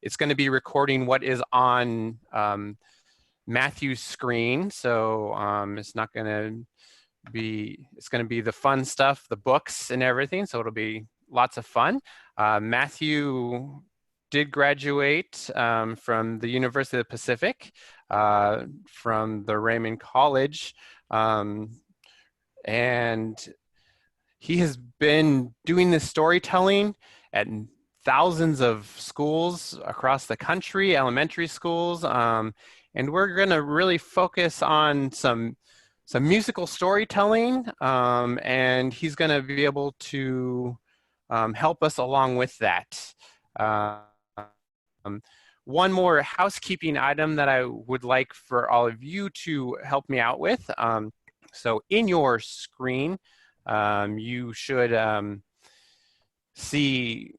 it's going to be recording what is on Matthew's screen. So it's not going to be, it's going to be the fun stuff, the books and everything. So it'll be lots of fun. Matthew did graduate from the University of the Pacific, from the Raymond College. And he has been doing this storytelling at thousands of schools across the country, elementary schools. And we're going to really focus on some musical storytelling. And he's going to be able to help us along with that. One more housekeeping item that I would like for all of you to help me out with. So in your screen, you should see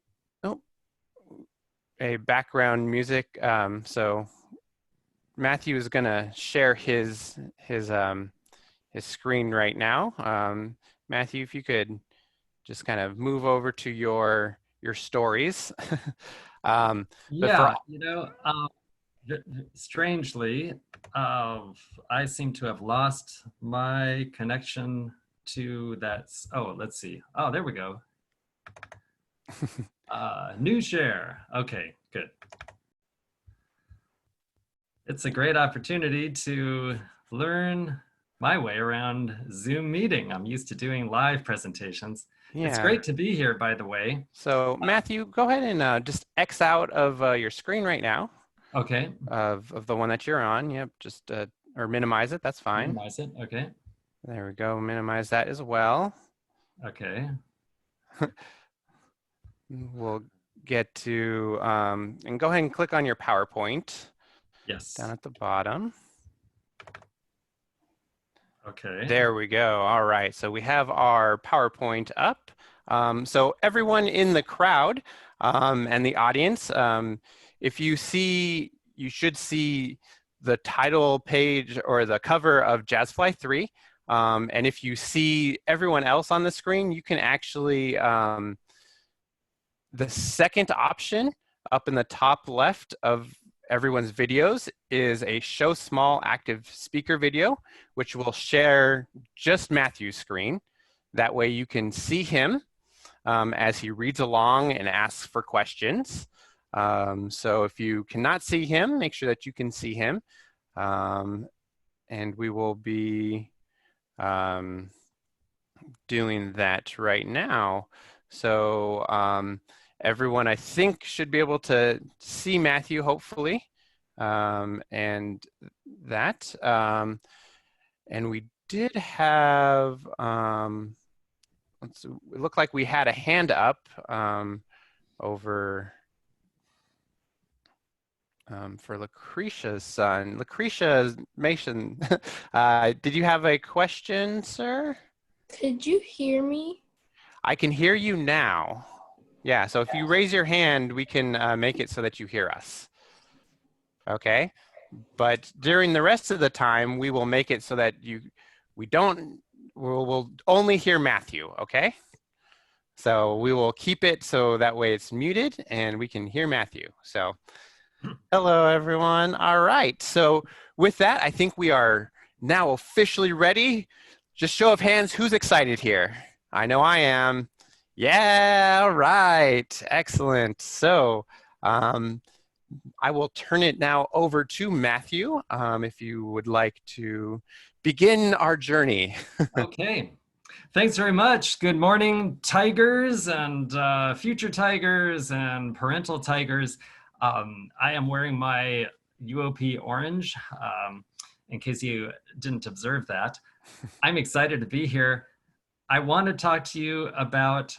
a background music. So Matthew is going to share his screen right now. Matthew, if you could just kind of move over to your stories. Yeah, you know, strangely, I seem to have lost my connection to that. Oh, let's see. Oh, there we go. New share. Okay, good. It's a great opportunity to learn my way around Zoom meeting. I'm used to doing live presentations. Yeah. It's great to be here, by the way. So Matthew, go ahead and just X out of your screen right now. Okay. Of the one that you're on. Yep, just or minimize it. That's fine. Minimize it. Okay. There we go. Minimize that as well. Okay. We'll get to and go ahead and click on your PowerPoint. Yes. Down at the bottom. Okay. There we go. All right. So we have our PowerPoint up. So everyone in the crowd and the audience, if you see, you should see the title page or the cover of Jazzfly 3. And if you see everyone else on the screen, you can actually, the second option up in the top left of everyone's videos is a show small active speaker video, which will share just Matthew's screen. That way you can see him as he reads along and asks for questions. So if you cannot see him, make sure that you can see him. And we will be doing that right now. So everyone, I think, should be able to see Matthew, hopefully, and that. And we did have, it looked like we had a hand up over for Lucretia's son. Lucretia Mason, did you have a question, sir? Could you hear me? I can hear you now. Yeah, so if you raise your hand, we can make it so that you hear us. Okay, but during the rest of the time, we will make it so that we'll only hear Matthew, okay? So we will keep it so that way it's muted and we can hear Matthew. So hello, everyone. All right, so with that, I think we are now officially ready. Just show of hands, who's excited here? I know I am. Yeah, all right, excellent. So I will turn it now over to Matthew, if you would like to begin our journey. Okay, thanks very much. Good morning, tigers and future tigers and parental tigers. I am wearing my UOP orange, in case you didn't observe that. I'm excited to be here. I want to talk to you about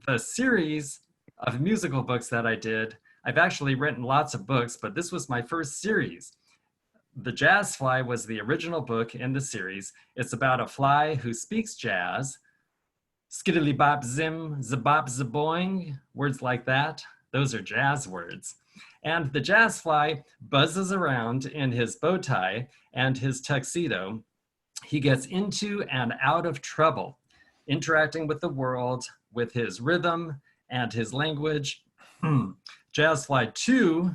the series of musical books that I did. I've actually written lots of books, but this was my first series. The Jazz Fly was the original book in the series. It's about a fly who speaks jazz. Skiddly bop zim, zabop zaboing, words like that. Those are jazz words. And the jazz fly buzzes around in his bow tie and his tuxedo. He gets into and out of trouble, interacting with the world, with his rhythm and his language, Jazzfly 2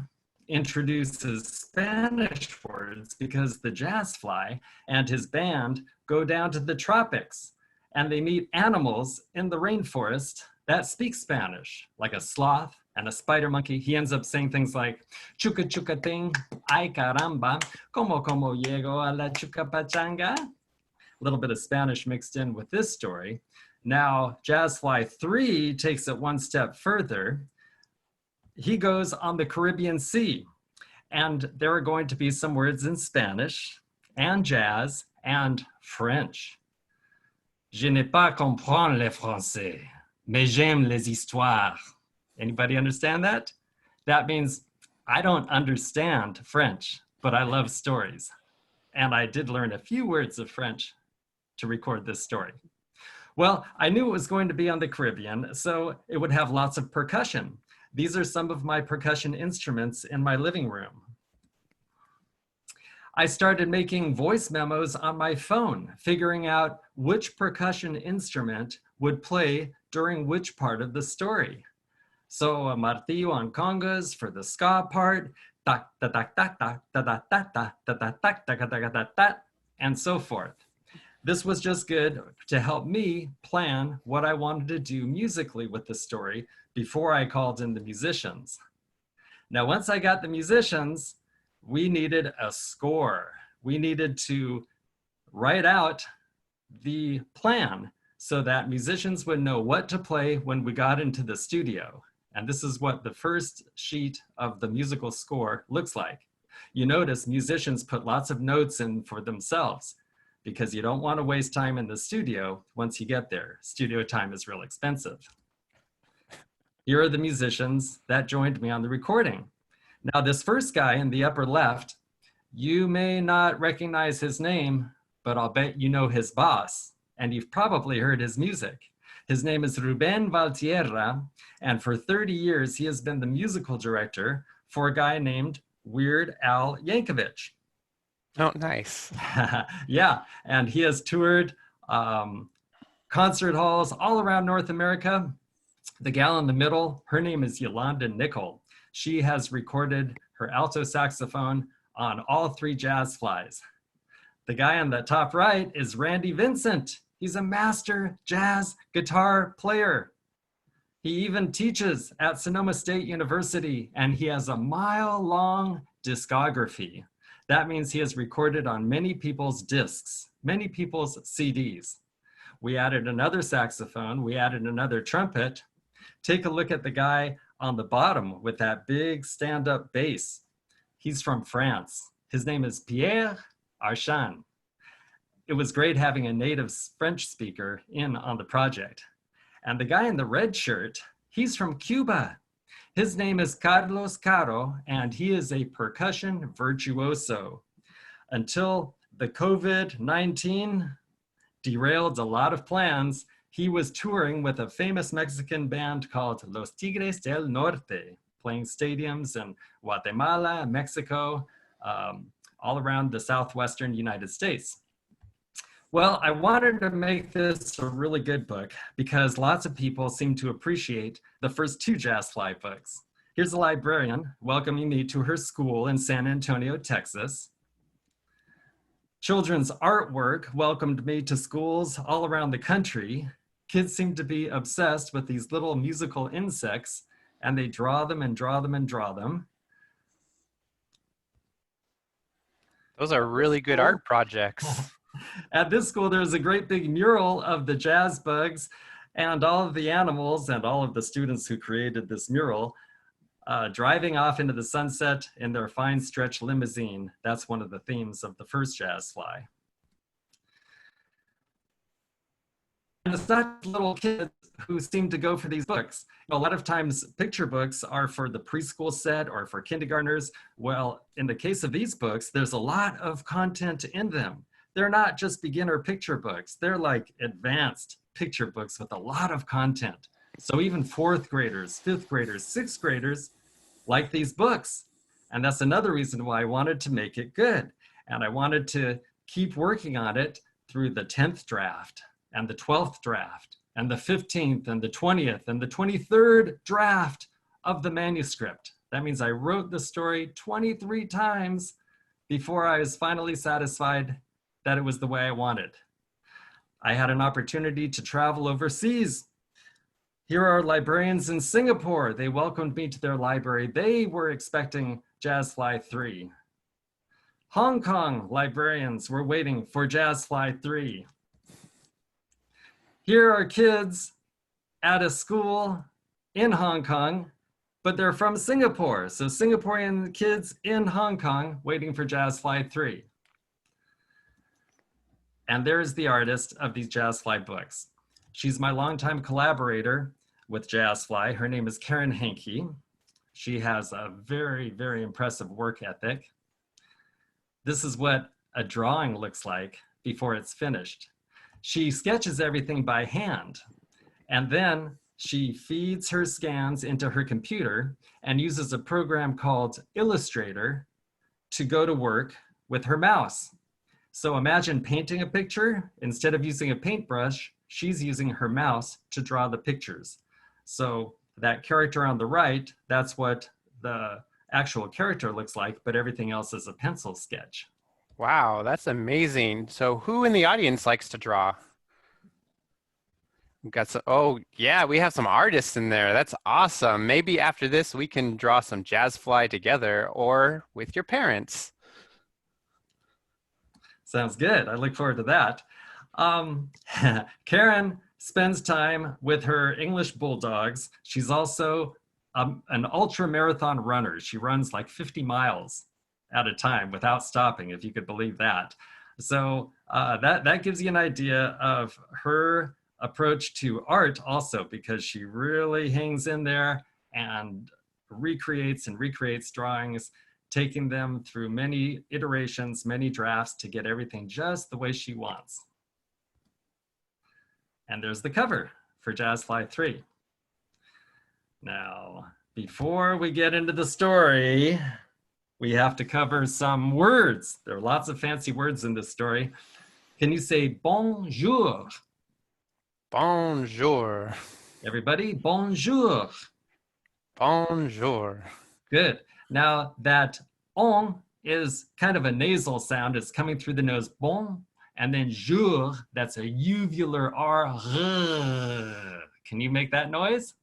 introduces Spanish words because the jazzfly and his band go down to the tropics and they meet animals in the rainforest that speak Spanish, like a sloth and a spider monkey. He ends up saying things like, chuca chuca ting, ay caramba, como llego a la chuca pachanga. A little bit of Spanish mixed in with this story. Now, Jazzfly 3 takes it one step further. He goes on the Caribbean Sea, and there are going to be some words in Spanish and jazz and French. Je n'ai pas comprendre le français, mais j'aime les histoires. Anybody understand that? That means I don't understand French, but I love stories. And I did learn a few words of French to record this story. Well, I knew it was going to be on the Caribbean, so it would have lots of percussion. These are some of my percussion instruments in my living room. I started making voice memos on my phone, figuring out which percussion instrument would play during which part of the story. So a martillo on congas for the ska part, tak ta tak tak tak ta ta ta ta ta ta tak ta ta ta ta, and so forth. This was just good to help me plan what I wanted to do musically with the story before I called in the musicians. Now, once I got the musicians, we needed a score. We needed to write out the plan so that musicians would know what to play when we got into the studio. And this is what the first sheet of the musical score looks like. You notice musicians put lots of notes in for themselves because you don't want to waste time in the studio once you get there. Studio time is real expensive. Here are the musicians that joined me on the recording. Now, this first guy in the upper left, you may not recognize his name, but I'll bet you know his boss, and you've probably heard his music. His name is Ruben Valtierra, and for 30 years, he has been the musical director for a guy named Weird Al Yankovic. Oh, nice. Yeah, and he has toured concert halls all around North America. The gal in the middle, her name is Yolanda Nickel. She has recorded her alto saxophone on all 3 Jazzflies. The guy on the top right is Randy Vincent. He's a master jazz guitar player. He even teaches at Sonoma State University, and he has a mile-long discography. That means he has recorded on many people's discs, many people's CDs. We added another saxophone, we added another trumpet. Take a look at the guy on the bottom with that big stand-up bass. He's from France. His name is Pierre Archan. It was great having a native French speaker in on the project. And the guy in the red shirt, he's from Cuba. His name is Carlos Caro, and he is a percussion virtuoso. Until the COVID-19 derailed a lot of plans, he was touring with a famous Mexican band called Los Tigres del Norte, playing stadiums in Guatemala, Mexico, all around the southwestern United States. Well, I wanted to make this a really good book because lots of people seem to appreciate the first 2 Jazzfly books. Here's a librarian welcoming me to her school in San Antonio, Texas. Children's artwork welcomed me to schools all around the country. Kids seem to be obsessed with these little musical insects, and they draw them and draw them and draw them. Those are really good art projects. At this school, there's a great big mural of the jazz bugs and all of the animals and all of the students who created this mural driving off into the sunset in their fine stretch limousine. That's one of the themes of the first Jazzfly. And it's not little kids who seem to go for these books. A lot of times picture books are for the preschool set or for kindergartners. Well, in the case of these books, there's a lot of content in them. They're not just beginner picture books. They're like advanced picture books with a lot of content. So even 4th graders, 5th graders, 6th graders like these books. And that's another reason why I wanted to make it good. And I wanted to keep working on it through the 10th draft and the 12th draft and the 15th and the 20th and the 23rd draft of the manuscript. That means I wrote the story 23 times before I was finally satisfied that it was the way I wanted. I had an opportunity to travel overseas. Here are librarians in Singapore. They welcomed me to their library. They were expecting Jazzfly 3. Hong Kong librarians were waiting for Jazzfly 3. Here are kids at a school in Hong Kong, but they're from Singapore. So Singaporean kids in Hong Kong waiting for Jazzfly 3. And there's the artist of these Jazzfly books. She's my longtime collaborator with Jazzfly. Her name is Karen Henke. She has a very, very impressive work ethic. This is what a drawing looks like before it's finished. She sketches everything by hand, and then she feeds her scans into her computer and uses a program called Illustrator to go to work with her mouse. So imagine painting a picture. Instead of using a paintbrush, she's using her mouse to draw the pictures. So that character on the right, that's what the actual character looks like, but everything else is a pencil sketch. Wow, that's amazing. So who in the audience likes to draw? We've got some, oh yeah, we have some artists in there. That's awesome. Maybe after this we can draw some Jazzfly together or with your parents. Sounds good. I look forward to that. Karen spends time with her English bulldogs. She's also an ultra marathon runner. She runs like 50 miles at a time without stopping, if you could believe that. So that gives you an idea of her approach to art also, because she really hangs in there and recreates drawings, taking them through many iterations, many drafts to get everything just the way she wants. And there's the cover for Jazzfly 3. Now, before we get into the story, we have to cover some words. There are lots of fancy words in this story. Can you say bonjour? Bonjour. Everybody, bonjour. Bonjour. Good. Now that on is kind of a nasal sound. It's coming through the nose, bon, and then jour, that's a uvular R. Can you make that noise?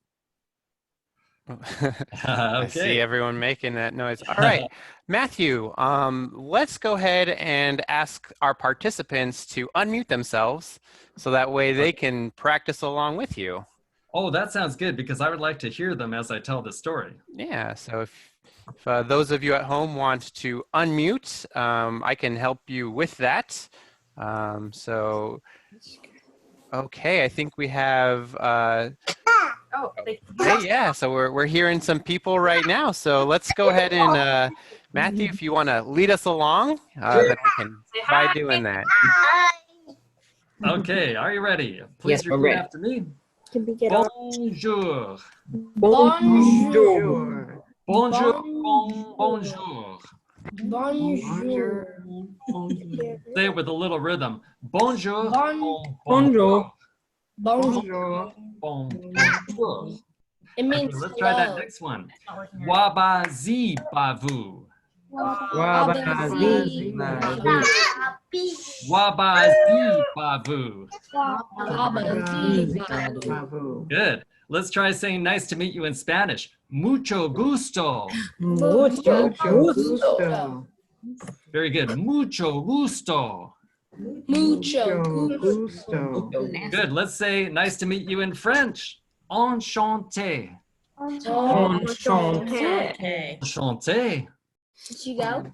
I see everyone making that noise. All right, Matthew, let's go ahead and ask our participants to unmute themselves so that way they can practice along with you. Oh, that sounds good, because I would like to hear them as I tell the story. Yeah, so if those of you at home want to unmute, I can help you with that. Okay, I think we have hey, yeah, so we're hearing some people right now. So let's go ahead and Matthew, if you want to lead us along, then I can try doing that. Okay, are you ready? Please repeat after me. Bonjour. Bonjour. Bonjour. Bonjour. Bonjour. Say it with a little rhythm. Bonjour. Bonjour. Bonjour. Bonjour. It means Let's try that next one. Wabazi bavu. Wabazi bavu. Wabazi bavu. Wabazi bavu. Good. Let's try saying nice to meet you in Spanish. Mucho gusto. Mucho gusto. Very good. Mucho gusto. Mucho gusto. Good. Let's say nice to meet you in French. Enchanté. Enchanté. Enchanté. Did you go?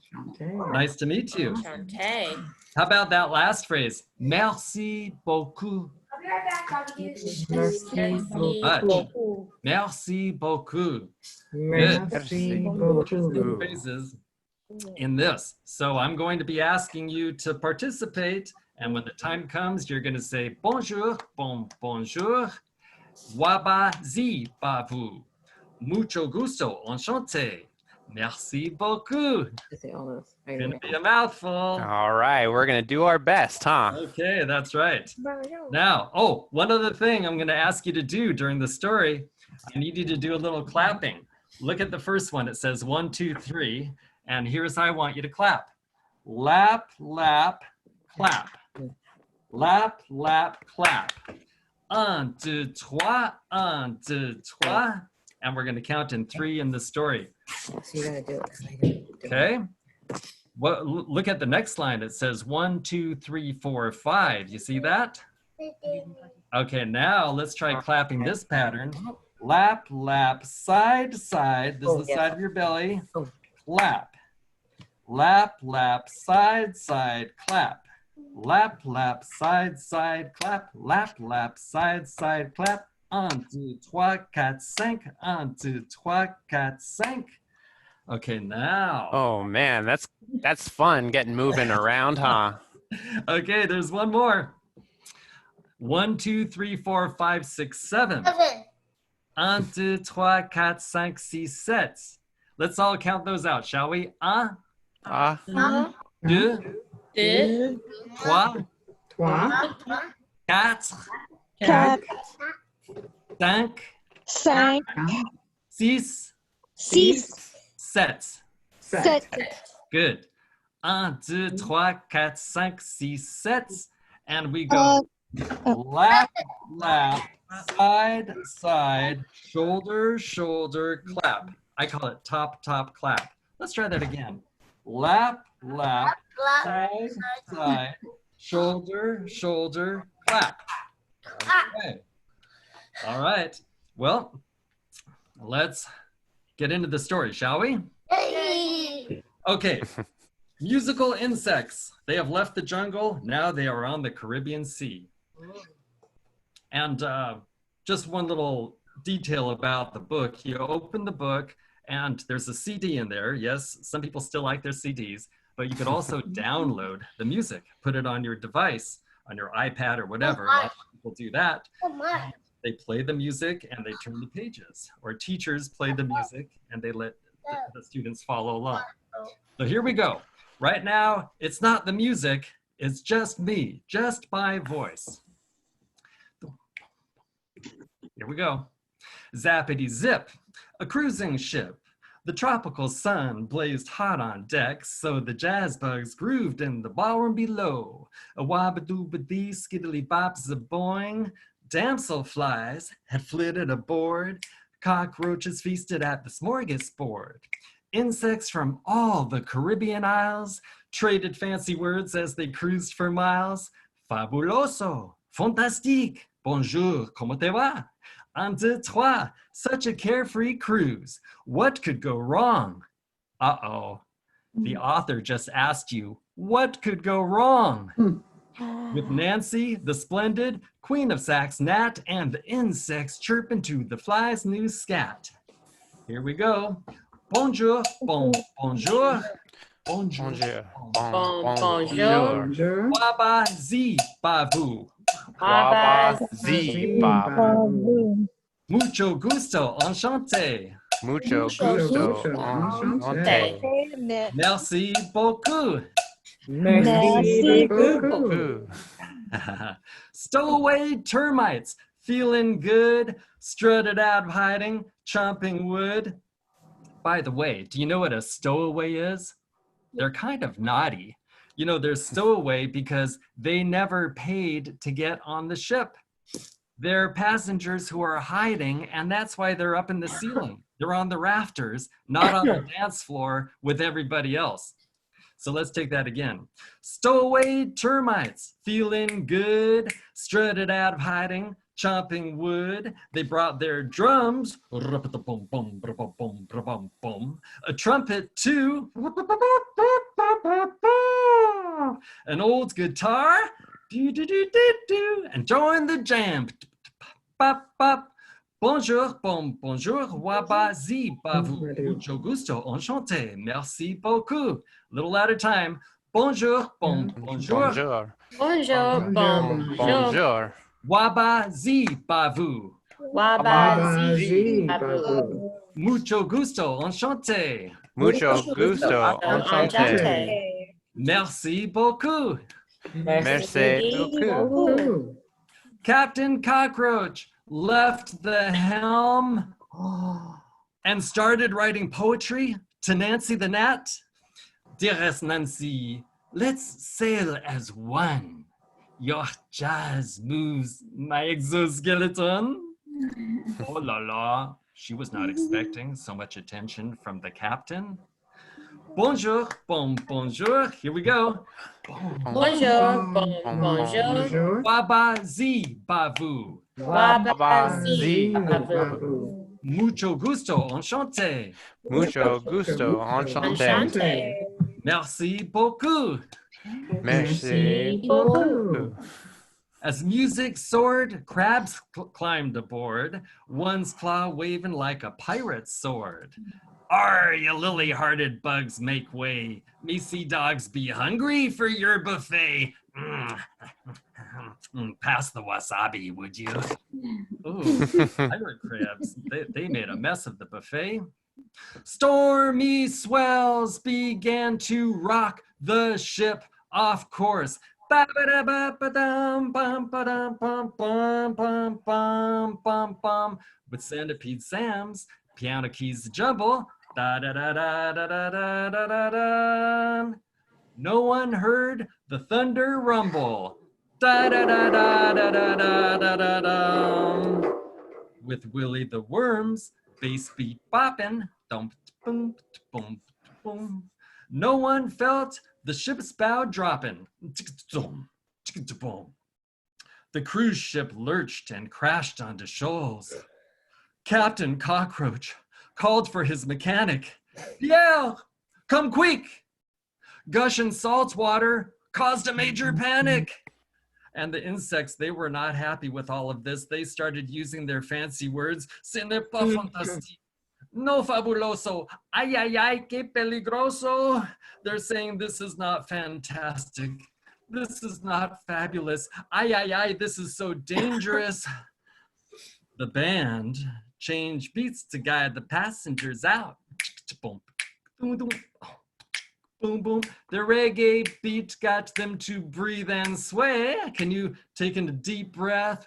Nice to meet you. Enchanté. How about that last phrase? Merci beaucoup. Merci beaucoup. Good. Phrases in this. So I'm going to be asking you to participate, and when the time comes, you're going to say bonjour, bonjour, wabazi bavu, mucho gusto, enchanté, merci beaucoup. It's going to be a mouthful. All right, we're going to do our best, huh? Okay, that's right. Now, one other thing I'm going to ask you to do during the story. I need you to do a little clapping. Look at the first one. It says 1, 2, 3. And here's how I want you to clap. Lap, lap, clap. Lap, lap, clap. 1, 2, 3, 1, 2, 3. And we're going to count in 3 in the story. So you gotta do it. Okay. Look at the next line. It says 1, 2, 3, 4, 5. You see that? Okay, now let's try clapping this pattern. Lap, lap, side, side. This is the side of your belly. Clap. Lap, lap, side, side, clap. Lap, lap, side, side, clap. Lap, lap, side, side, clap. 1, 2, 3, 4, 5. 1, 2, 3, 4, 5. Okay, now. Oh man, that's fun getting moving around, huh? Okay, there's one more. 1, 2, 3, 4, 5, 6, 7. 1, 2, 3, 4, 5, 6, 7. Let's all count those out, shall we? 1, 2, 3, 4, 5, 6, 7. Good. 1, 2, 3, 4, 5, 6, 7. And we go lap, lap, side, side, shoulder, shoulder, clap. I call it top, top, clap. Let's try that again. Lap, lap, side, side, shoulder, shoulder, clap. Okay. All right. Well, let's get into the story, shall we? Okay. Musical insects. They have left the jungle. Now they are on the Caribbean Sea. And just one little detail about the book. You open the book and there's a CD in there. Yes, some people still like their CDs, but you could also download the music, put it on your device, on your iPad or whatever. A lot of people do that. They play the music and they turn the pages, or teachers play the music and they let the students follow along. So here we go. Right now, it's not the music, it's just me, just my voice. Here we go. Zappity zip, a cruising ship. The tropical sun blazed hot on deck, so the jazz bugs grooved in the ballroom below. A wabba-dooba-dee, skiddly-bop-zaboing. Damselflies had flitted aboard. Cockroaches feasted at the smorgasbord. Insects from all the Caribbean isles traded fancy words as they cruised for miles. Fabuloso, fantastique, bonjour, comment te va? 1, 2, 3, such a carefree cruise. What could go wrong? Uh-oh, the author just asked you, what could go wrong? With Nancy, the splendid, queen of sax gnat, and the insects chirping to the fly's new scat. Here we go. Bonjour, bonjour. Bonjour, Bonjour. Waba zi bavu. Mucho gusto, enchanté. Mucho gusto. Enchanté. Merci beaucoup. Merci beaucoup. Stowaway termites, feeling good, strutted out of hiding, chomping wood. By the way, do you know what a stowaway is? They're kind of naughty. You know, they're stowaway because they never paid to get on the ship. They're passengers who are hiding, and that's why they're up in the ceiling. They're on the rafters, not on the dance floor with everybody else. So let's take that again. Stowaway termites, feeling good, strutted out of hiding, chomping wood. They brought their drums, a trumpet too, an old guitar, and join the jam. Bonjour, bonjour, wabazi, bavu, mucho gusto, enchanté, merci beaucoup. A little louder time. Bonjour, bonjour. Bonjour, bonjour. Wabazi, bavu. Wabazi, babu. Mucho gusto, enchanté. Mucho gusto. Enchanté. Merci beaucoup. Merci beaucoup. Captain Cockroach left the helm and started writing poetry to Nancy the Gnat. Dearest Nancy, let's sail as one. Your jazz moves my exoskeleton. Oh la la, she was not expecting so much attention from the captain. Bonjour, bonjour, here we go. Bonjour, bonjour. Baba zi bavu. Wabazi, babu. Mucho gusto, enchanté. Mucho gusto, enchanté. Enchanté. Merci beaucoup. Merci beaucoup. beaucoup. As music soared, crabs climbed aboard, one's claw waving like a pirate's sword. Arr, you lily-hearted bugs, make way. Me see dogs be hungry for your buffet. Pass the wasabi, would you? Ooh, pirate crabs, they made a mess of the buffet. Stormy swells began to rock the ship off course. With Centipede Sam's piano keys to jumble. Da-da-da-da-da-da-da-da-da. No one heard the thunder rumble. Da-da-da-da-da-da-da-da-da. With Willie the Worm's bass beat bopping. Dum, boom, boom, boom. No one felt the ship's bow dropping. The cruise ship lurched and crashed onto shoals. Captain Cockroach called for his mechanic. Pierre, come quick! Gushing salt water caused a major panic. And the insects, they were not happy with all of this. They started using their fancy words. Ce n'est pas fantastique. No fabuloso. Ay, ay, ay, que peligroso. They're saying this is not fantastic. This is not fabulous. Ay, ay, ay, this is so dangerous. The band changed beats to guide the passengers out. Boom, boom, boom. Boom, boom. The reggae beat got them to breathe and sway. Can you take in a deep breath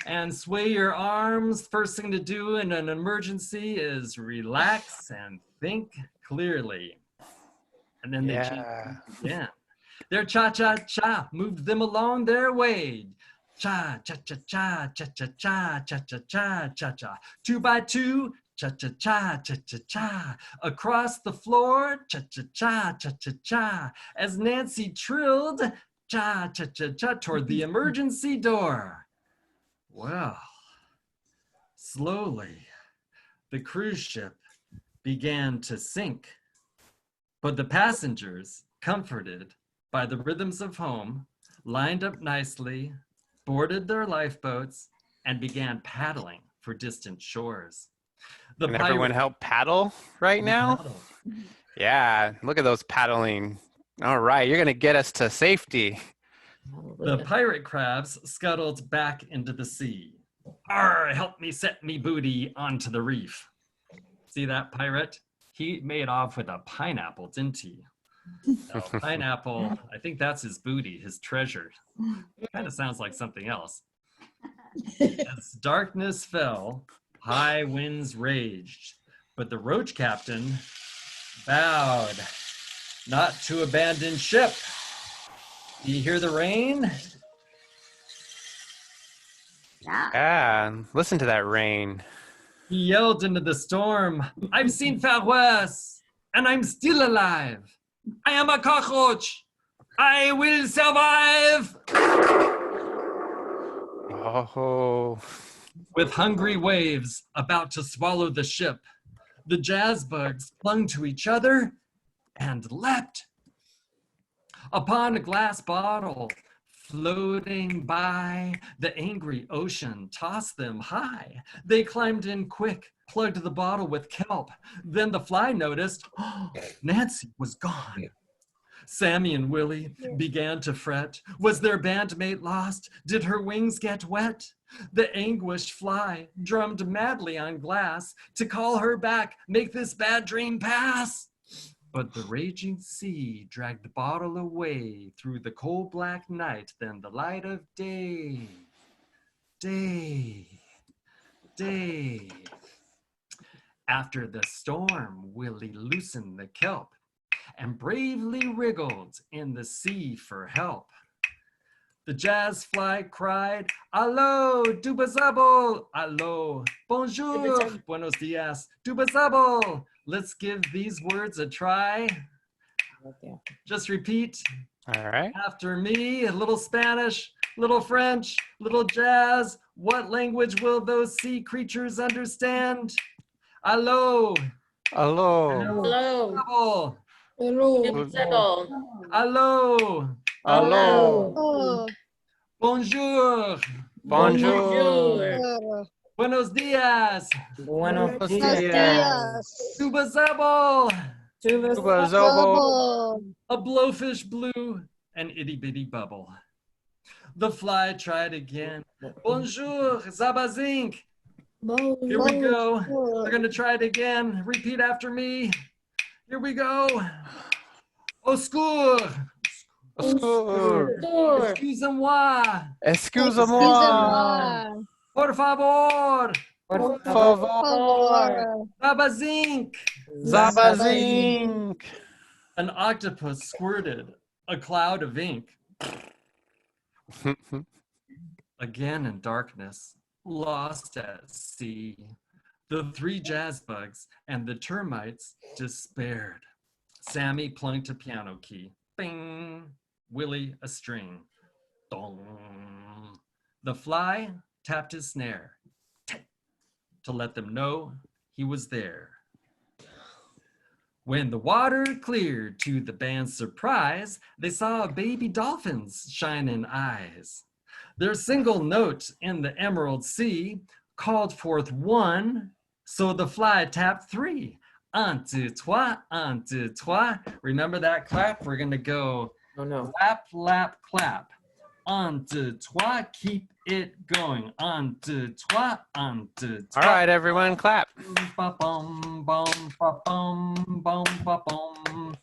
and sway your arms? First thing to do in an emergency is relax and think clearly. And then they changed again. Their cha-cha-cha moved them along their way. Cha-cha-cha-cha, cha-cha-cha, cha-cha-cha, cha-cha. 2 by 2, cha-cha-cha, cha-cha-cha. Across the floor, cha-cha-cha, cha-cha-cha. As Nancy trilled, cha-cha-cha-cha, toward the emergency door. Well, slowly, the cruise ship began to sink. But the passengers, comforted by the rhythms of home, lined up nicely, boarded their lifeboats, and began paddling for distant shores. Can everyone help paddle right now? Yeah, look at those paddling. All right, you're going to get us to safety. The pirate crabs scuttled back into the sea. Arr, help me set me booty onto the reef. See that pirate? He made off with a pineapple, didn't he? No, pineapple, I think that's his booty, his treasure. Kind of sounds like something else. As darkness fell, high winds raged, but the roach captain vowed not to abandon ship. Do you hear the rain? Yeah, listen to that rain. He yelled into the storm, I've seen far worse, and I'm still alive. I am a cockroach. I will survive. Oh. With hungry waves about to swallow the ship, the jazz bugs clung to each other and leapt. Upon a glass bottle floating by, the angry ocean tossed them high. They climbed in quick, plugged the bottle with kelp. Then the fly noticed, oh, Nancy was gone. Sammy and Willie began to fret. Was their bandmate lost? Did her wings get wet? The anguished fly drummed madly on glass to call her back, make this bad dream pass. But the raging sea dragged the bottle away through the cold black night, then the light of day. Day. After the storm, Willie loosened the kelp and bravely wriggled in the sea for help. The jazz fly cried, "Allo, dubazabo! Allo, bonjour, buenos dias, dubazabo!" Let's give these words a try. Just repeat All right. after me. A little Spanish, little French, little jazz. What language will those sea creatures understand? Allo, Hello. Hello. dubazabo. Allo, Hello. bonjour, Bonjour. buenos dias, Buenos dias. dubazabo. Zobo. A blowfish blew an itty bitty bubble. The fly tried again. Bonjour, zabazink. Here we go. We're gonna try it again. Repeat after me. Here we go. Au secours. Excusez-moi. Excusez-moi. Por favor. Por favor. Zabazink. Zabazink. An octopus squirted a cloud of ink. Again in darkness, lost at sea, the three jazz bugs and the termites despaired. Sammy plunked a piano key. Bing. Willie a string. Dong. The fly tapped his snare to let them know he was there. When the water cleared to the band's surprise, they saw baby dolphins' shining eyes. Their single note in the emerald sea called forth one, so the fly tapped three. Un, deux, trois, un, deux, trois. Remember that clap? We're gonna go clap, lap, clap. Un, deux, trois, keep it going. Un, deux, trois, un, deux, trois. All right, everyone, clap. Ba-bum, bum, ba-bum, bum, ba-bum.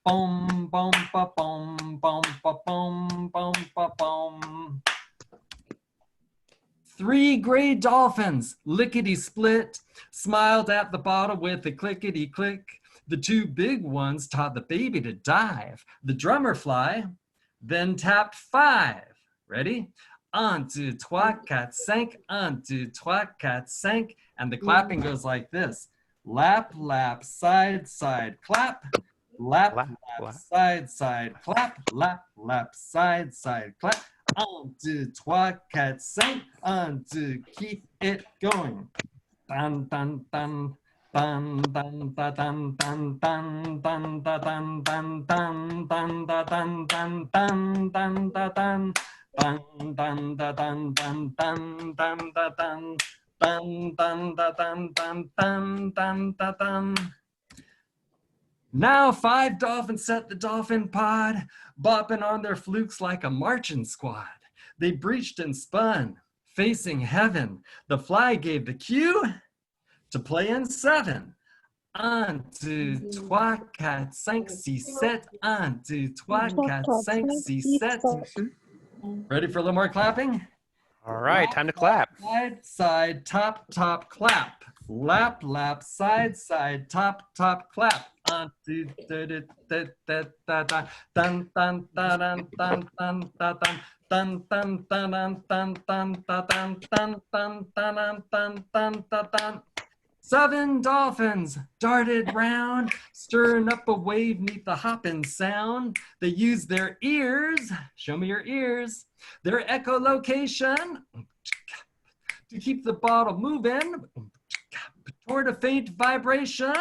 Bum, bum, ba-bum, bum, ba-bum, bum, ba-bum. Three gray dolphins, lickety-split, smiled at the bottle with a clickety-click. The two big ones taught the baby to dive. The drummer fly then tapped five. Ready? Un, deux, trois, quatre, cinq. Un, deux, trois, quatre, cinq. And the clapping goes like this. Lap, lap, side, side, clap. Lap, lap, side, side, clap. Lap, lap, side, side, clap. Un, deux, trois, quatre, cinq. Un, deux, keep it going. Dun, dun, dun. Dun dun da dun dun dun dun da dun dun dun dun da dun dun dun dun da dun dun dun da dun dun dun dun da dun dun dun da dun dun dun dun da dun. Now five dolphins set the dolphin pod, bopping on their flukes like a marching squad. They breached and spun, facing heaven. The fly gave the cue to play in seven. Un, deux, trois, quatre, cinq, six, sept. Un, deux, trois, quatre, cinq, six, sept. Ready for a little more clapping? All right, time to clap. Side, side, top, top, clap. Lap, lap, side, side, top, top, clap. Un, deux, da, da, da, da, da, da, dun, dun, da, dun, dun, dun, da, dun. Dun dun dun dun dun dun dun dun dun dun dun dun dun dun. Seven dolphins darted round, stirring up a wave neath the hopping sound. They used their ears, show me your ears, their echolocation to keep the bottle moving toward a faint vibration.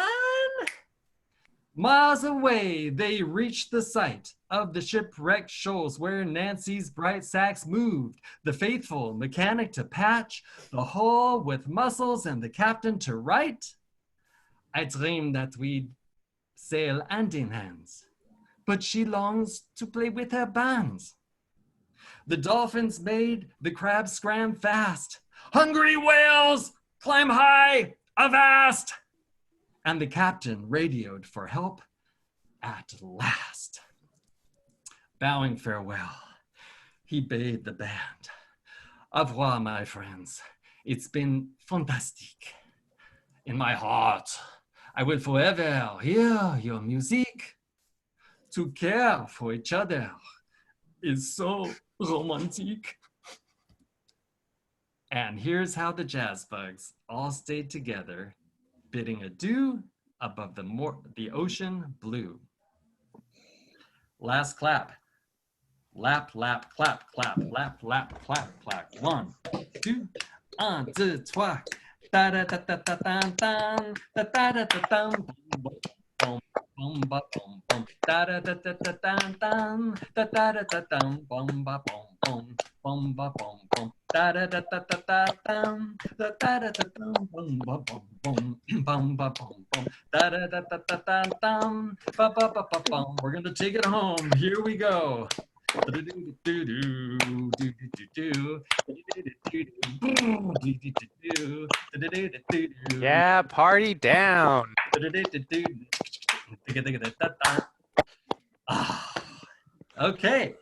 Miles away, they reached the site of the shipwrecked shoals where Nancy's bright sacks moved, the faithful mechanic to patch the hull with muscles and the captain to write. I dreamed that we'd sail hand in hands, but she longs to play with her bands. The dolphins made the crabs scram fast. Hungry whales, climb high, avast! And the captain radioed for help at last. Bowing farewell, he bade the band. Au revoir, my friends. It's been fantastic. in my heart, I will forever hear your music. To care for each other is so romantic. And here's how the jazz bugs all stayed together, bidding adieu above the ocean blue. Last clap. Lap, lap, clap, clap, lap, lap, clap, clap. 1, 2, 1, 2, 3. Da da da da da da da da da da da da bum bum bum bum da da da da da da da da da da da bum ba bum bum bum ba bum bum da da da da da da da da da da bum ba bum bum bum ba bum bum da da da da da da ba ba ba ba bum. We're gonna take it home. Here we go. Yeah, party down. Okay,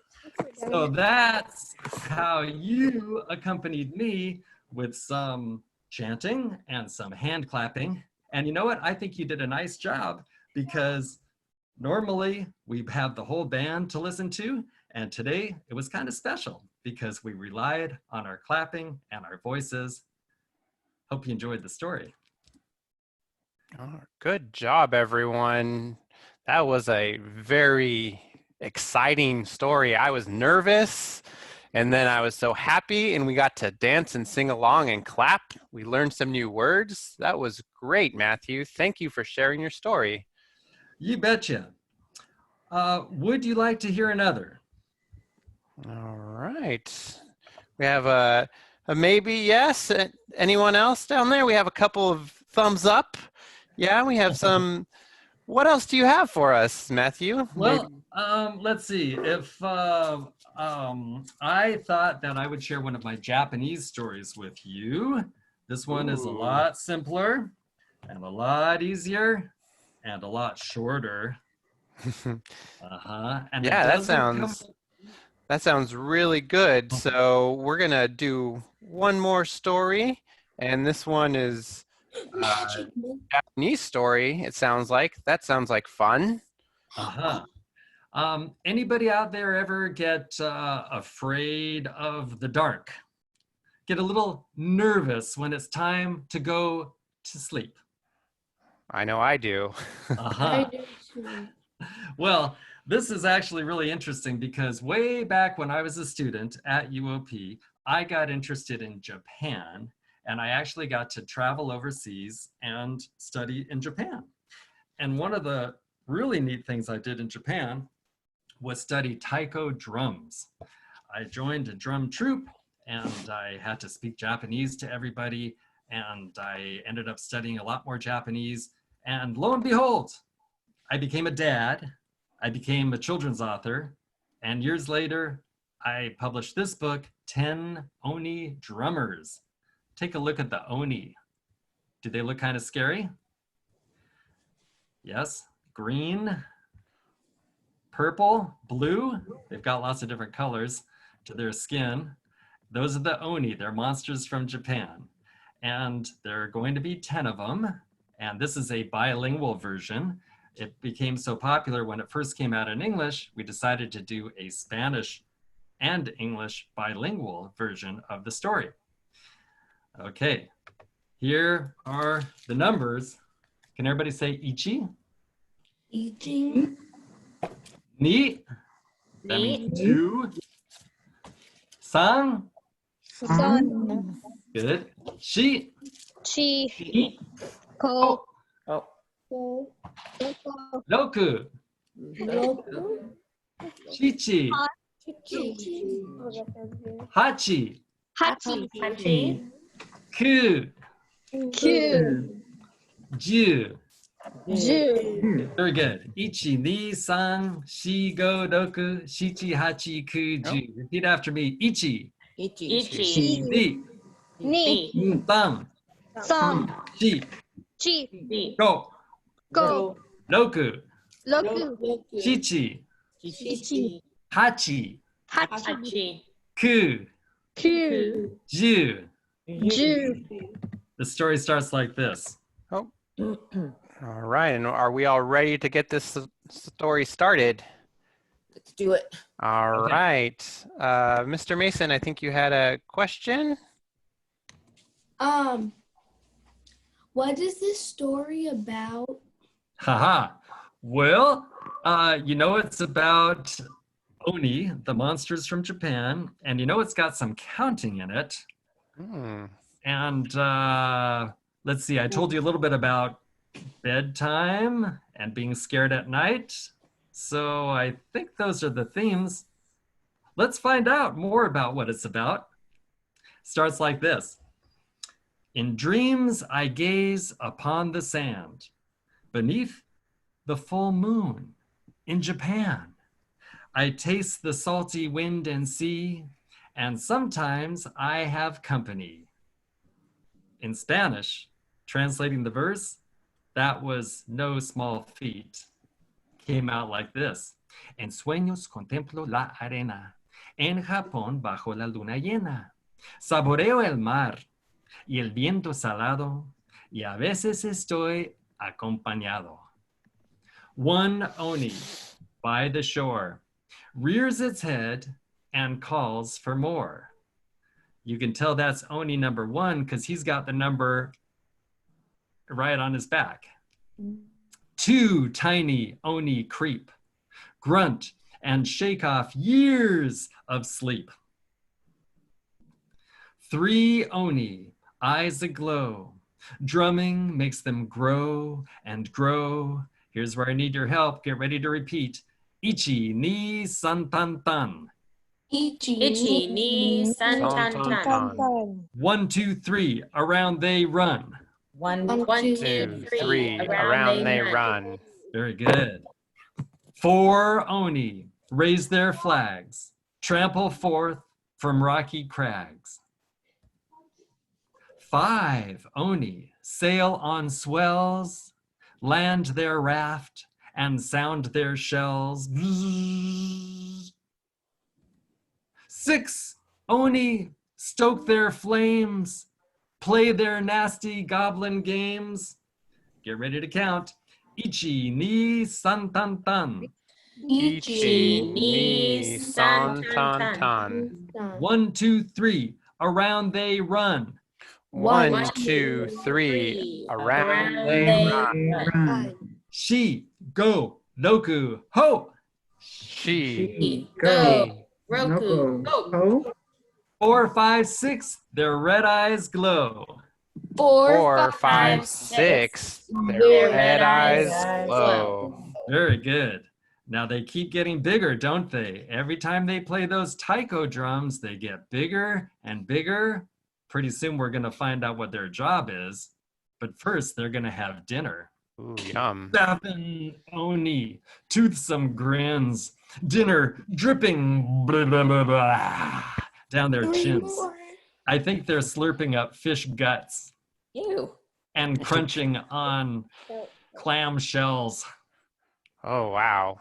so that's how you accompanied me with some chanting and some hand clapping. And you know what? I think you did a nice job, because normally we have the whole band to listen to. And today it was kind of special because we relied on our clapping and our voices. Hope you enjoyed the story. Oh, good job, everyone. That was a very exciting story. I was nervous, and then I was so happy, and we got to dance and sing along and clap. We learned some new words. That was great, Matthew. Thank you for sharing your story. You betcha. Would you like to hear another? All right. We have a maybe yes. Anyone else down there? We have a couple of thumbs up. Yeah, we have some. What else do you have for us, Matthew? Well, let's see. If I thought that I would share one of my Japanese stories with you. This one is a lot simpler and a lot easier and a lot shorter. And yeah, that sounds really good. So we're gonna do one more story, and this one is Japanese story. It sounds like that sounds like fun. Anybody out there ever get afraid of the dark? Get a little nervous when it's time to go to sleep? I know I do. I do too. Well, this is actually really interesting because way back when I was a student at UOP, I got interested in Japan, and I actually got to travel overseas and study in Japan. And one of the really neat things I did in Japan was study taiko drums. I joined a drum troupe, and I had to speak Japanese to everybody, and I ended up studying a lot more Japanese. And lo and behold, I became a dad, I became a children's author, and years later, I published this book, 10 Oni Drummers. Take a look at the Oni. Do they look kind of scary? Yes, green, purple, blue. They've got lots of different colors to their skin. Those are the Oni, they're monsters from Japan. And there are going to be 10 of them. And this is a bilingual version. It became so popular when it first came out in English, we decided to do a Spanish and English bilingual version of the story. Okay, here are the numbers. Can everybody say ichi? Ichi. Ni, that means 2. San, San. good. Shi, Chi. Ko. Roku, Roku. Chichi, Hachi, Hachi. Ku, Ku. Ju. Ju. Very good. Ichi, ni, san, shi, go, roku, shichi, hachi, ku, ju. Repeat after me. Ichi, Ichi. ni, Ni. san, San. shi, Chi. go, Go. roku, Roku. shichi, Ichi. hachi, Hachi. ku, Ku. ju. Ju. The story starts like this. Oh, all right. And are we all ready to get this story started? Let's do it. All Okay. right. Mr. Mason, I think you had a question. What is this story about? Haha. Well, you know, it's about Oni, the monsters from Japan, and you know it's got some counting in it. Hmm. And let's see, I told you a little bit about bedtime and being scared at night. So I think those are the themes. Let's find out more about what it's about. Starts like this. In dreams, I gaze upon the sand beneath the full moon in Japan. I taste the salty wind and sea, and sometimes I have company. In Spanish, translating the verse, that was no small feat. Came out like this. En sueños contemplo la arena, en Japón bajo la luna llena. Saboreo el mar y el viento salado, y a veces estoy acompañado. One Oni by the shore rears its head and calls for more. You can tell that's Oni number 1 because he's got the number right on his back. 2 tiny Oni creep, grunt, and shake off years of sleep. 3 Oni, eyes aglow, drumming makes them grow and grow. Here's where I need your help. Get ready to repeat. Ichi ni san tan tan. Ichi ni san tan tan. 1, 2, 3, around they run. 1, 2, 2, 3, 3, around they run. Very good. 4 Oni raise their flags, trample forth from rocky crags. 5 Oni sail on swells, land their raft, and sound their shells. 6 Oni stoke their flames, play their nasty goblin games. Get ready to count. Ichi ni san tan tan. Ichi ni san tan tan. 1, 2, 3, around they run. 1, 2, 3, around they run. Shi, go, Loku, ho! She, Go. Roku. Go. 4, 5, 6, their red eyes glow. 4, 5, 6, their red eyes glow. Very good. Now they keep getting bigger, don't they? Every time they play those taiko drums, they get bigger and bigger. Pretty soon we're going to find out what their job is. But first, they're going to have dinner. Ooh, yum. 7 Oni, toothsome grins, dinner dripping blah, blah, blah, blah, down their chins. I think they're slurping up fish guts Ew. and crunching on clam shells. Oh, wow.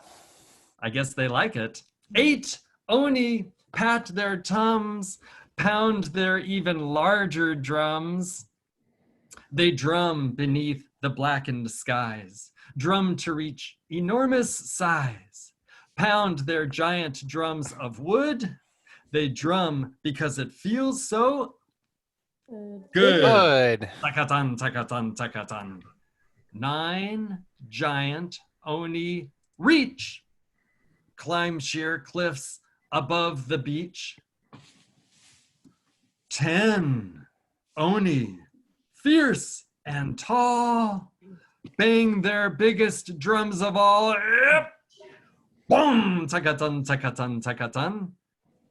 I guess they like it. 8 Oni pat their tums, pound their even larger drums. They drum beneath the blackened skies, drum to reach enormous size, pound their giant drums of wood. They drum because it feels so good. Takatan, takatan, takatan. 9 giant Oni reach, climb sheer cliffs above the beach. 10 Oni, fierce and tall, bang their biggest drums of all. Yep. Boom! Takatan, takatan, takatan.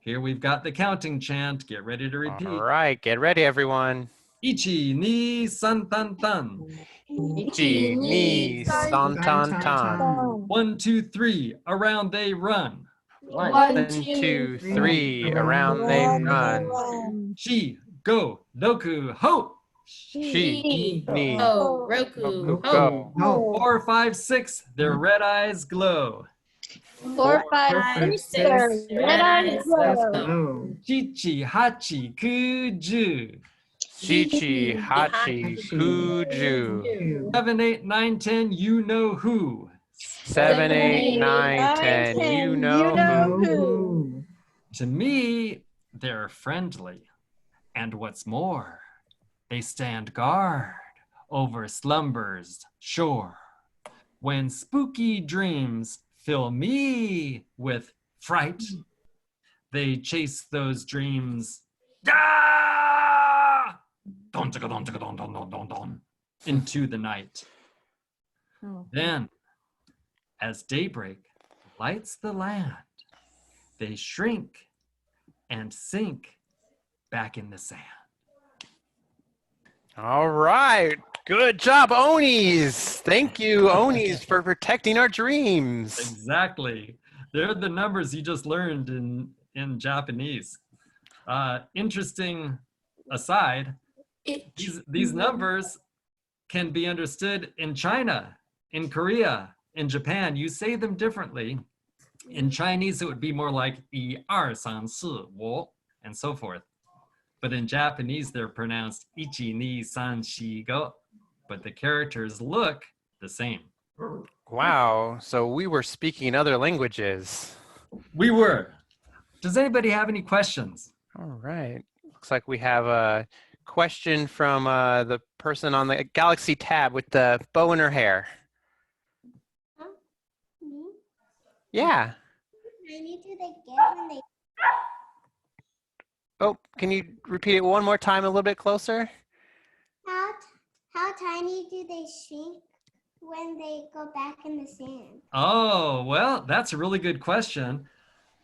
Here we've got the counting chant. Get ready to repeat. All right, get ready, everyone. Ichi, ni, san, tan, tan. Ichi, ni, san, tan, tan. 1, 2, 3, around they run. 1, 2, 3, around they run. Shi, go, Loku, ho! She, ni, Oh, Roku. go. 4, 5, 6, their red eyes glow. 4, 5, 6, Red eyes glow. Chichi, hachi, kuju. Chichi, Hachi, Kuju. 7, 8, 9, 10, you know who. 7, 8, 9, 10. You know who. To me, they're friendly. And what's more, they stand guard over slumber's shore. When spooky dreams fill me with fright, they chase those dreams into the night. Then, as daybreak lights the land, they shrink and sink back in the sand. All right. Good job, Onis. Thank you, Onis, for protecting our dreams. Exactly. They're the numbers you just learned in Japanese. Interesting aside, these numbers can be understood in China, in Korea, in Japan. You say them differently. In Chinese, it would be more like 1, 2, 3, 4, 5, and so forth. But in Japanese, they're pronounced 1, 2, 3, 4, 5. But the characters look the same. Wow. So we were speaking other languages. We were. Does anybody have any questions? All right. Looks like we have a question from the person on the Galaxy tab with the bow in her hair. Yeah. Tiny do they get when they? Oh, can you repeat it one more time a little bit closer? How tiny do they shrink when they go back in the sand? Oh, well, that's a really good question.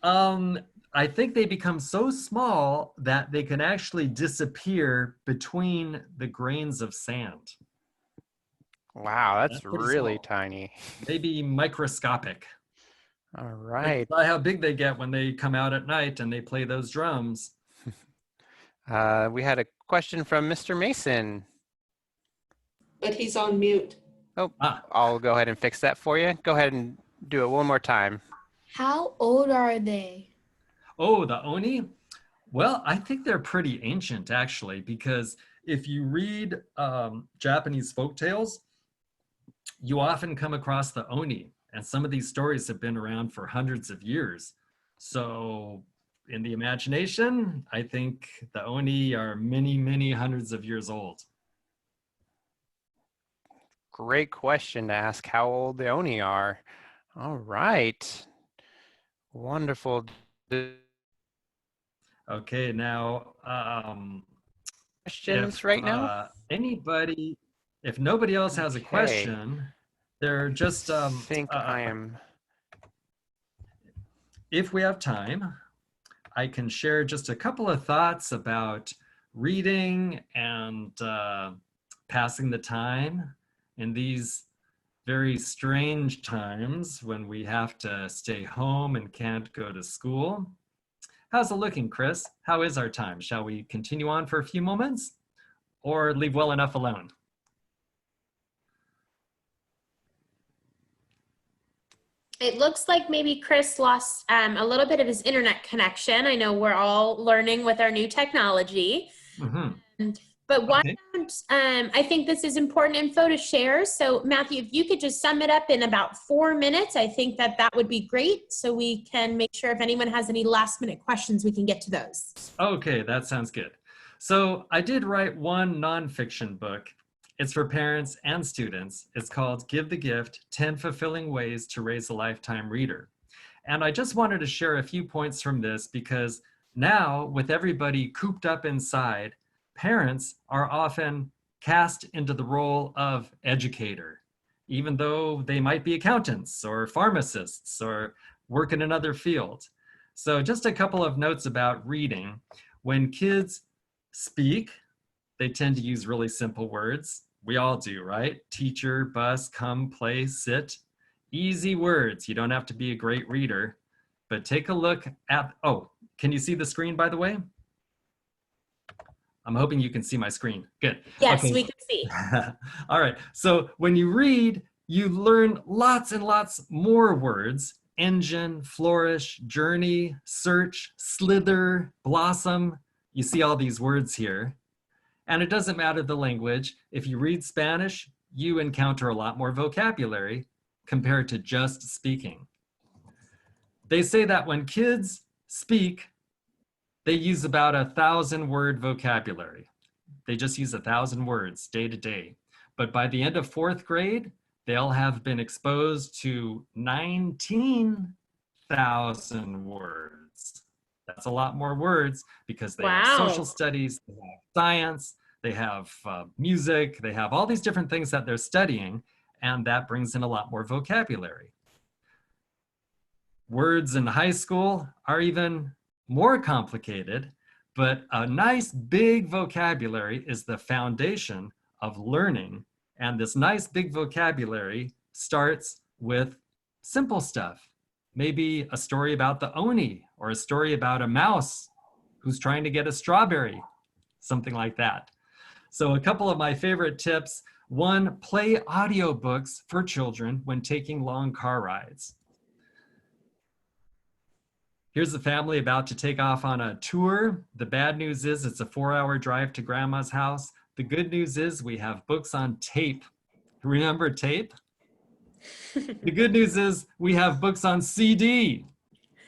I think they become so small that they can actually disappear between the grains of sand. Wow, that's That's pretty really small. tiny. Maybe microscopic. All right. That's how big they get when they come out at night and they play those drums. We had a question from Mr. Mason. But he's on mute. Oh, I'll go ahead and fix that for you. Go ahead and do it one more time. How old are they? Oh, the Oni? Well, I think they're pretty ancient, actually, because if you read Japanese folktales, you often come across the Oni, and some of these stories have been around for hundreds of years. So in the imagination, I think the Oni are many, many hundreds of years old. Great question to ask how old the Oni are. All right. Wonderful. Okay, now, Questions right now? Anybody, if nobody else has a question, they're just, I think I am. If we have time, I can share just a couple of thoughts about reading and passing the time in these very strange times when we have to stay home and can't go to school. How's it looking, Chris? How is our time? Shall we continue on for a few moments or leave well enough alone? It looks like maybe Chris lost a little bit of his internet connection. I know we're all learning with our new technology. Mm-hmm. But why don't, I think this is important info to share. So Matthew, if you could just sum it up in about 4 minutes, I think that would be great. So we can make sure if anyone has any last minute questions, we can get to those. Okay, that sounds good. So I did write one nonfiction book. It's for parents and students. It's called Give the Gift, 10 Fulfilling Ways to Raise a Lifetime Reader. And I just wanted to share a few points from this because now with everybody cooped up inside, parents are often cast into the role of educator, even though they might be accountants or pharmacists or work in another field. So just a couple of notes about reading. When kids speak, they tend to use really simple words. We all do, right? Teacher, bus, come, play, sit. Easy words. You don't have to be a great reader, but take a look at, oh, can you see the screen, by the way? I'm hoping you can see my screen. Good. Yes, okay. we can see. All right. So when you read, you learn lots and lots more words. Engine, flourish, journey, search, slither, blossom. You see all these words here. And it doesn't matter the language. If you read Spanish, you encounter a lot more vocabulary compared to just speaking. They say that when kids speak, they use about 1,000-word vocabulary. They just use 1,000 words day to day. But by the end of 4th grade, they'll have been exposed to 19,000 words. That's a lot more words because they have social studies, they have science, they have music, they have all these different things that they're studying, and that brings in a lot more vocabulary. Words in high school are even more complicated, but a nice big vocabulary is the foundation of learning. And this nice big vocabulary starts with simple stuff. Maybe a story about the Oni, or a story about a mouse who's trying to get a strawberry, something like that. So a couple of my favorite tips. 1, play audiobooks for children when taking long car rides. Here's a family about to take off on a tour. The bad news is it's a 4-hour drive to grandma's house. The good news is we have books on tape. Remember tape? The good news is we have books on CD.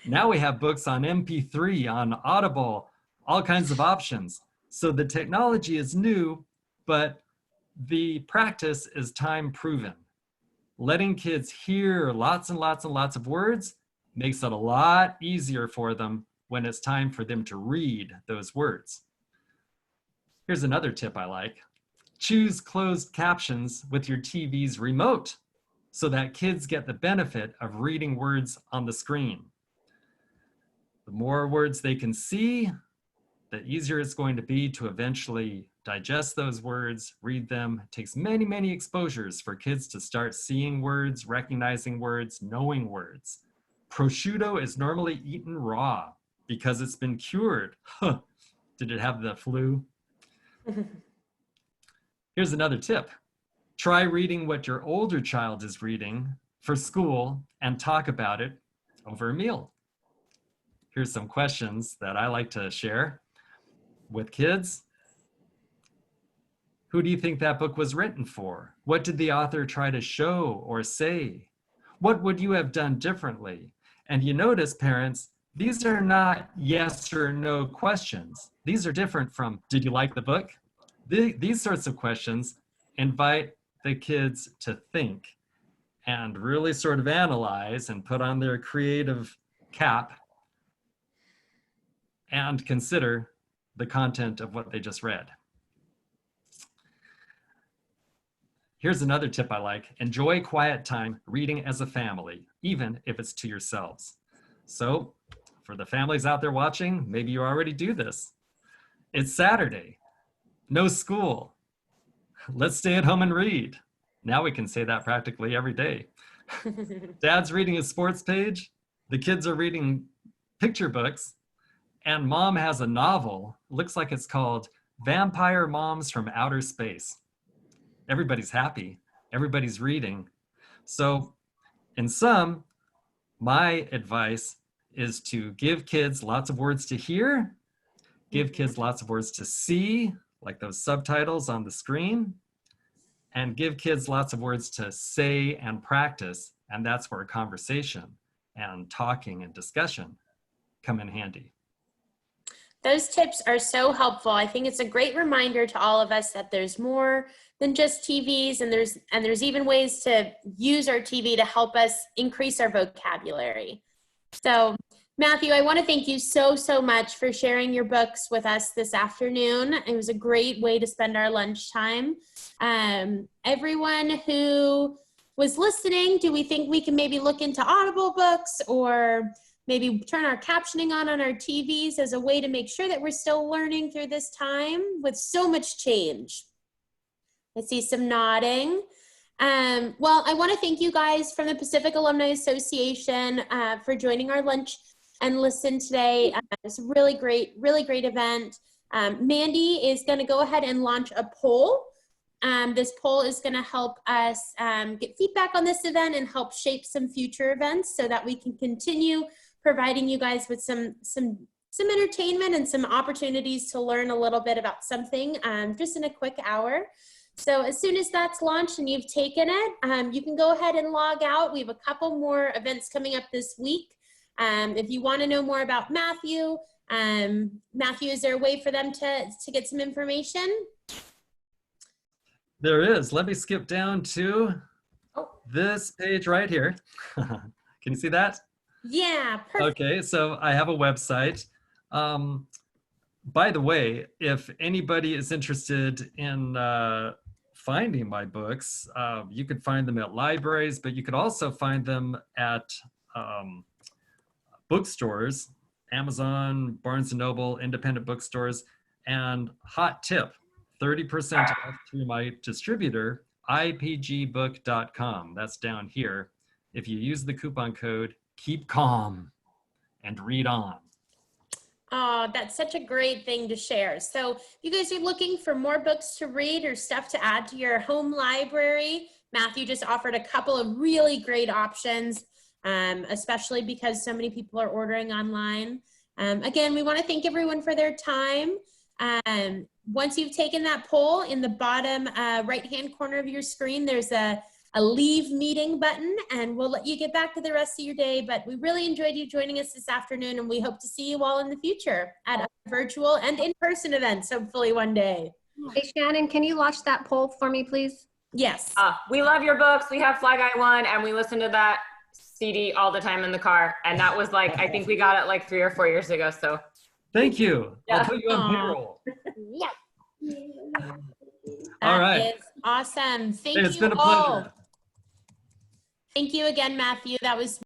Now we have books on MP3, on Audible, all kinds of options. So the technology is new, but the practice is time proven. Letting kids hear lots and lots and lots of words makes it a lot easier for them when it's time for them to read those words. Here's another tip I like. Choose closed captions with your TV's remote so that kids get the benefit of reading words on the screen. The more words they can see, the easier it's going to be to eventually digest those words, read them. It takes many, many exposures for kids to start seeing words, recognizing words, knowing words. Prosciutto is normally eaten raw because it's been cured. Did it have the flu? Here's another tip. Try reading what your older child is reading for school and talk about it over a meal. Here's some questions that I like to share with kids. Who do you think that book was written for? What did the author try to show or say? What would you have done differently? And you notice, parents, these are not yes or no questions. These are different from, did you like the book? These sorts of questions invite the kids to think and really sort of analyze and put on their creative cap and consider the content of what they just read. Here's another tip I like. Enjoy quiet time reading as a family, even if it's to yourselves. So for the families out there watching, maybe you already do this. It's Saturday, no school. Let's stay at home and read. Now we can say that practically every day. Dad's reading his sports page, the kids are reading picture books, and mom has a novel, looks like it's called Vampire Moms from Outer Space. Everybody's happy, everybody's reading. So in sum, my advice is to give kids lots of words to hear, give kids lots of words to see, like those subtitles on the screen, and give kids lots of words to say and practice. And that's where conversation and talking and discussion come in handy. Those tips are so helpful. I think it's a great reminder to all of us that there's more than just TVs, and there's even ways to use our TV to help us increase our vocabulary. So Matthew, I want to thank you so much for sharing your books with us this afternoon. It was a great way to spend our lunchtime. Everyone who was listening, do we think we can maybe look into Audible books or maybe turn our captioning on our TVs as a way to make sure that we're still learning through this time with so much change? I see some nodding. Well, I want to thank you guys from the Pacific Alumni Association for joining our lunch and listen today. It's a really great event. Mandy is going to go ahead and launch a poll. This poll is going to help us get feedback on this event and help shape some future events so that we can continue providing you guys with some some entertainment and some opportunities to learn a little bit about something just in a quick hour. So as soon as that's launched and you've taken it, you can go ahead and log out. We have a couple more events coming up this week. If you want to know more about Matthew, Matthew, is there a way for them to get some information? There is. Let me skip down to this page right here. Can you see that? Yeah, perfect. Okay, so I have a website. By the way, if anybody is interested in finding my books, you could find them at libraries, but you could also find them at bookstores, Amazon, Barnes & Noble, independent bookstores, and hot tip, 30% off through my distributor, ipgbook.com. That's down here. If you use the coupon code, keep calm and read on. Oh, that's such a great thing to share. So if you guys are looking for more books to read or stuff to add to your home library, Matthew just offered a couple of really great options, especially because so many people are ordering online. Again, we want to thank everyone for their time. Once you've taken that poll, in the bottom right-hand corner of your screen, there's a leave meeting button, and we'll let you get back to the rest of your day. But we really enjoyed you joining us this afternoon, and we hope to see you all in the future at virtual and in-person events, hopefully one day. Hey, Shannon, can you launch that poll for me, please? Yes. We love your books. We have Fly Guy 1, and we listen to that CD all the time in the car. And that was like, I think we got it like 3 or 4 years ago. So thank you. Yeah. I'll put you on payroll. Yeah. All right. That is awesome. Thank It's you been a all. pleasure. Thank you again, Matthew. That was